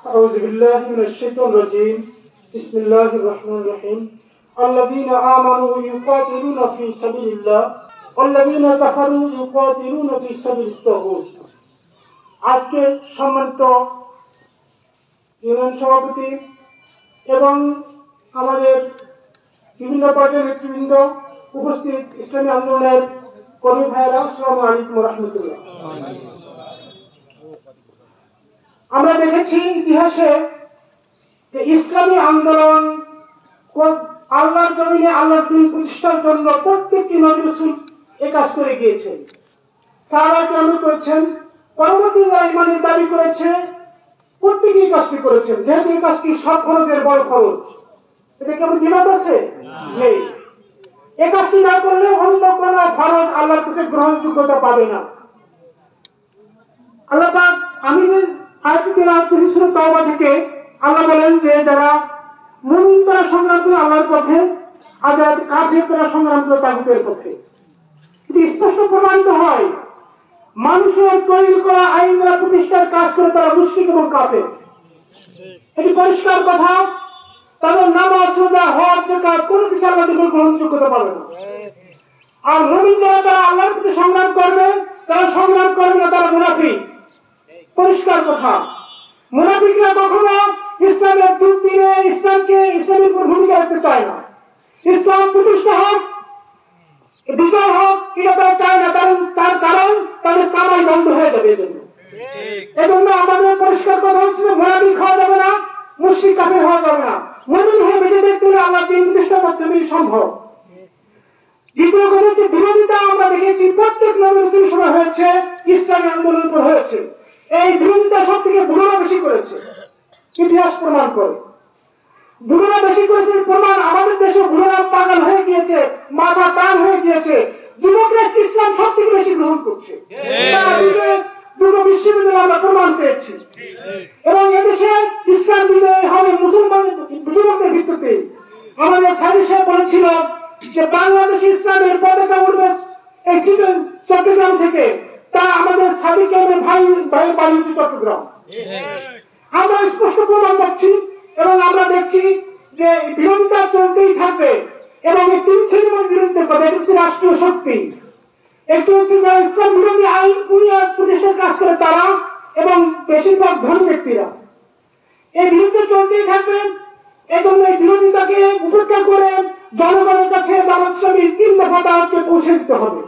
أعوذ بالله من الشيطان الرجيم بسم الله الرحمن الرحيم الذين آمنوا يقاتلون في سبيل الله والذين كفروا يقاتلون في سبيل الطاغوت আজকে সম্মানিত ইউনিয়ন সভাপতি এবং আমাদের বিভিন্ন পর্যায়ের নেতৃবৃন্দ উপস্থিত ইসলামী আন্দোলনের কর্মী ভাইয়েরা আসসালামু আলাইকুম ওয়া রাহমাতুল্লাহ। আমরা দেখেছি ইতিহাসে যে ইসলামী আন্দোলন আল্লাহর জমিনে আল্লাহর দ্বীন প্রতিষ্ঠার জন্য প্রত্যেকটি নবী রাসূল এই কাজ করে গিয়েছেন। সাহাবায়ে কেরাম করেছেন, পরবর্তী যারা ঈমানের দাবি করেছে প্রত্যেকেই কাজটি করেছেন, যেহেতু এই কাজটি সব খরচের বড় খরচ। এটা কেমন দ্বিমত আছে? নেই। এই কাজটি না করলে অন্য কোন ফরজ আল্লাহর কাছে গ্রহণযোগ্যতা পাবে না। আল্লাহ পাক সূরা তাওবা থেকে আল্লাহ বলেন যে যারা মুমিন তারা সংগ্রাম করে আল্লাহর পথে, আর যারা কাফির তারা সংগ্রাম করে তাগুতের পথে। এটি স্পষ্ট প্রমাণিত হয় মানুষের তৈরি করা আইন দ্বারা প্রতিষ্ঠার কাজ করে তারা মুশরিক এবং কাফের। এটি পরিষ্কার কথা। তাদের নামাজ রোজা হজ যাকাত কোনো কিছু আল্লাহর কাছে গ্রহণযোগ্যতা পাবে না। আর মুমিন যারা তারা আল্লাহর প্রতি সংগ্রাম করবে, তারা সংগ্রাম করবে না, তারা মুনাফিক। পরিষ্কার কথা। মুনাফিকরা কখনো ইসলামের দিনে ইসলামকে ইসলামের উপর ভূমিকা রাখতে চায় না। ইসলাম প্রতিষ্ঠা হোক, বিজয় হোক, এটা তারা চায় না, তার কারণ তাদের কামাই বন্ধ হয়ে যাবে। এজন্য আমাদের পরিষ্কার কথা হচ্ছে মুনাফিক হওয়া যাবে না, মুশরিক কাফের হওয়া যাবে না। মুমিন হয়ে বেঁচে থাকতে হলে আল্লাহর দ্বীন প্রতিষ্ঠা করতে হবে, সম্ভব। দ্বিতীয় কথা হচ্ছে বিরোধিতা। আমরা দেখেছি প্রত্যেক নবী রাসূলের সময় হয়েছে, ইসলামী আন্দোলন উপর হয়েছে। এই বিরোধিতা সব থেকে বুড়োরা বেশি করেছে, ইতিহাস প্রমাণ করে। বুড়োরা বেশি করেছে প্রমাণ আমাদের দেশে বুড়োরা পাগল হয়ে গিয়েছে, মাথা টান হয়ে গিয়েছে। যুবকরা ইসলাম সব থেকে বেশি গ্রহণ করছে। দুটো বিশ্ববিদ্যালয়ে আমরা প্রমাণ পেয়েছি। এবং এদেশে ইসলাম বিজয় হবে মুসলমান যুবকদের ভিত্তিতে। আমাদের ছাত্রী সাহেব বলেছিল যে বাংলাদেশ ইসলামের পতাকা উঠবে এই চট্টগ্রাম থেকে, তা আমাদের সাদিকের ভাই বাড়িতে চট্টগ্রাম। আমরা স্পষ্ট প্রমাণ পাচ্ছি এবং আমরা দেখছি যে বিরোধিতা চলতেই থাকবে। এবং এই তিন শ্রেণীর বিরুদ্ধে কথা, এটা হচ্ছে রাষ্ট্রীয় শক্তি, একটি হচ্ছে যারা ইসলাম বিরোধী আইন প্রতিষ্ঠার কাজ করে তারা, এবং বেশিরভাগ ধনী ব্যক্তিরা। এই বিরুদ্ধে চলতেই থাকবে। এজন্য এই বিরোধিতাকে উপেক্ষা করে জনগণের কাছে জামাত ইসলামীর 3 দফা দাওয়াতকে পৌঁছে দিতে হবে।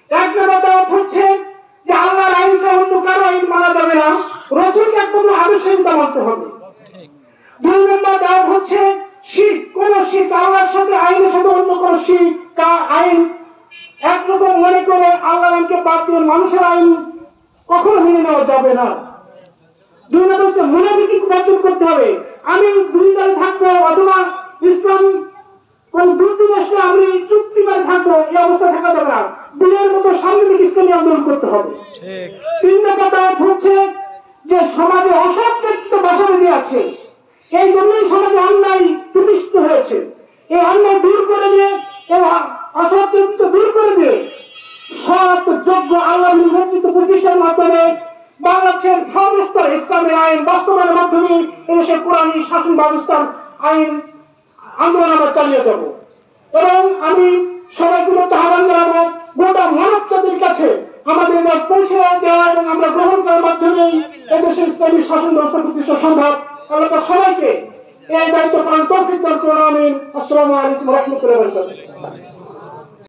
1 নম্বর দাওয়াত হচ্ছে যে আল্লাহর আইন ছাড়া অন্য কারো আইন মানা যাবে না, রাসূলকে একমাত্র আদর্শ মানতে হবে। 2 নম্বর দাওয়াত হচ্ছে শিরক, কোন শিরক, আল্লাহর সাথে আইনের সাথে অন্য কোন শিরক আইন একরকম মনে করে আল্লাহর আইনকে বাদ দিয়ে মানুষের আইন কখনো মেনে নেওয়া যাবে না। 2 নম্বর হচ্ছে মুনাফিকি বর্জন করতে হবে। আমি দুই দলে থাকবো অথবা ইসলাম কোন দুটি দেশে আমি চুক্তি করে থাকবো, এই অবস্থা থাকা যাবে না। দিনের মতো সামনে থেকে ইসলামী আন্দোলন করতে হবে। 3 নম্বর দাওয়াত হচ্ছে যে সমাজে অসৎ ব্যক্তিত্ব বসবাস আছে, এই জন্যই সমাজে অন্যায় প্রতিষ্ঠিত হয়েছে। এই অন্যায় দূর করে দিয়ে, এই অসৎ ব্যক্তিত্ব দূর করে দিয়ে সৎ যোগ্য আল্লাহ নির্বাচিত প্রতিষ্ঠার মাধ্যমে বাংলাদেশের সমস্ত ইসলামের আইন বাস্তবায়নের মাধ্যমে এদেশের কোরআনী শাসন ব্যবস্থার আইন আন্দোলন আমরা চালিয়ে যাব। এবং আমি সবাইকে আহ্বান জানাবো গোটা মানব জাতির কাছে আমাদের পরিষেবা দেওয়া এবং আমরা গ্রহণ করার মাধ্যমে এদেশের ইসলামী শাসন ব্যবস্থা প্রতিষ্ঠা সম্ভব। আল্লাহ সবাইকে এই দায়িত্ব পালন তৌফিক দান করুন। আমিন। আসসালামু আলাইকুম ওয়া রাহমাতুল্লাহি ওয়া বারাকাতুহু।